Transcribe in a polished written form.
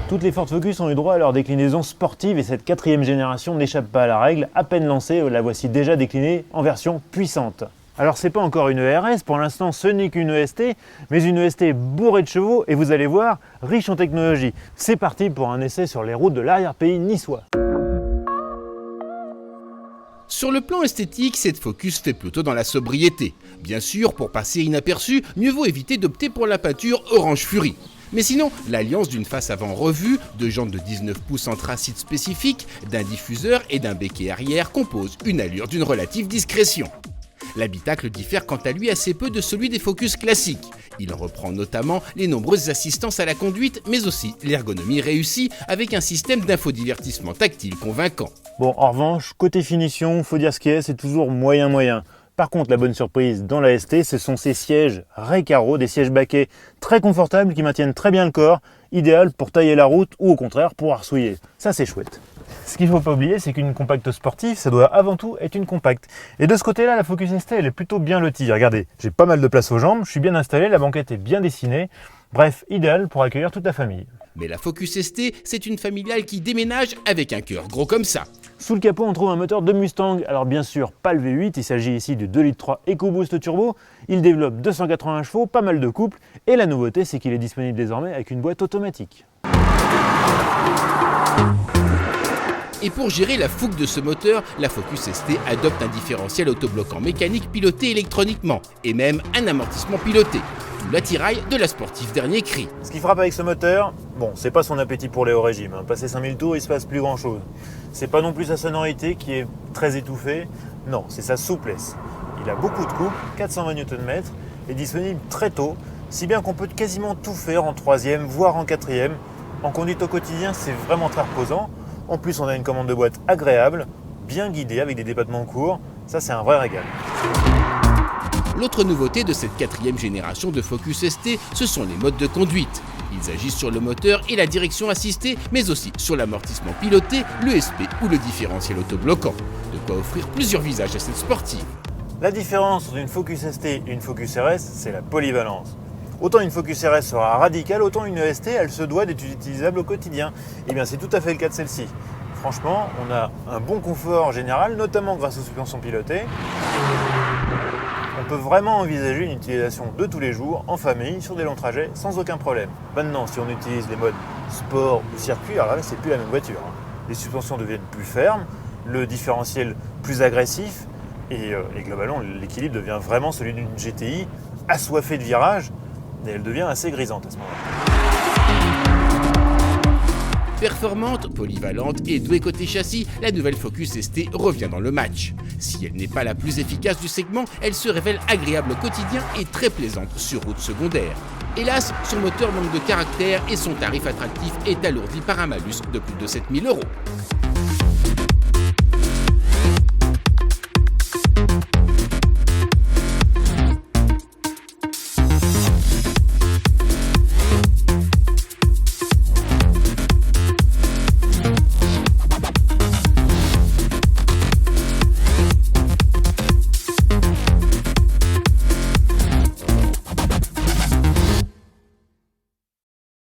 Toutes les Ford Focus ont eu droit à leur déclinaison sportive et cette 4e génération n'échappe pas à la règle. À peine lancée, la voici déjà déclinée en version puissante. Alors c'est pas encore une ERS, pour l'instant ce n'est qu'une EST, mais une EST bourrée de chevaux et vous allez voir, riche en technologie. C'est parti pour un essai sur les routes de l'arrière-pays niçois. Sur le plan esthétique, cette Focus fait plutôt dans la sobriété. Bien sûr, pour passer inaperçu, mieux vaut éviter d'opter pour la peinture Orange Fury. Mais sinon, l'alliance d'une face avant revue, de jantes de 19 pouces anthracite spécifique, d'un diffuseur et d'un béquet arrière compose une allure d'une relative discrétion. L'habitacle diffère quant à lui assez peu de celui des Focus classiques. Il reprend notamment les nombreuses assistances à la conduite, mais aussi l'ergonomie réussie avec un système d'infodivertissement tactile convaincant. Bon, en revanche, côté finition, faut dire ce qui est, c'est toujours moyen. Par contre, la bonne surprise dans la ST, ce sont ces sièges Recaro, des sièges baquets très confortables qui maintiennent très bien le corps, idéal pour tailler la route ou au contraire pour arsouiller. Ça, c'est chouette. Ce qu'il ne faut pas oublier, c'est qu'une compacte sportive, ça doit avant tout être une compacte. Et de ce côté-là, la Focus ST, elle est plutôt bien lotie. Regardez, j'ai pas mal de place aux jambes, je suis bien installé, la banquette est bien dessinée. Bref, idéal pour accueillir toute la famille. Mais la Focus ST, c'est une familiale qui déménage avec un cœur gros comme ça. Sous le capot, on trouve un moteur de Mustang. Alors bien sûr, pas le V8, il s'agit ici du 2,3 litres EcoBoost Turbo. Il développe 280 chevaux, pas mal de couple. Et la nouveauté, c'est qu'il est disponible désormais avec une boîte automatique. Et pour gérer la fougue de ce moteur, la Focus ST adopte un différentiel autobloquant mécanique piloté électroniquement et même un amortissement piloté. Tout l'attirail de la sportive dernier cri. Ce qui frappe avec ce moteur, bon, c'est pas son appétit pour les hauts régimes. Passé 5000 tours, il se passe plus grand chose. C'est pas non plus sa sonorité qui est très étouffée. Non, c'est sa souplesse. Il a beaucoup de couple, 420 Nm, est disponible très tôt, si bien qu'on peut quasiment tout faire en 3e, voire en 4e. En conduite au quotidien, c'est vraiment très reposant. En plus, on a une commande de boîte agréable, bien guidée avec des débattements courts. Ça, c'est un vrai régal. L'autre nouveauté de cette 4e génération de Focus ST, ce sont les modes de conduite. Ils agissent sur le moteur et la direction assistée, mais aussi sur l'amortissement piloté, l'ESP ou le différentiel autobloquant. De quoi offrir plusieurs visages à cette sportive. La différence entre une Focus ST et une Focus RS, c'est la polyvalence. Autant une Focus RS sera radicale, autant une EST, elle se doit d'être utilisable au quotidien. Et bien c'est tout à fait le cas de celle-ci. Franchement, on a un bon confort général, notamment grâce aux suspensions pilotées. On peut vraiment envisager une utilisation de tous les jours, en famille, sur des longs trajets, sans aucun problème. Maintenant, si on utilise les modes sport ou circuit, alors là, c'est plus la même voiture. Les suspensions deviennent plus fermes, le différentiel plus agressif, et globalement, l'équilibre devient vraiment celui d'une GTI assoiffée de virages, et elle devient assez grisante à ce moment-là. Performante, polyvalente et douée côté châssis, la nouvelle Focus ST revient dans le match. Si elle n'est pas la plus efficace du segment, elle se révèle agréable au quotidien et très plaisante sur route secondaire. Hélas, son moteur manque de caractère et son tarif attractif est alourdi par un malus de plus de 7 000 €.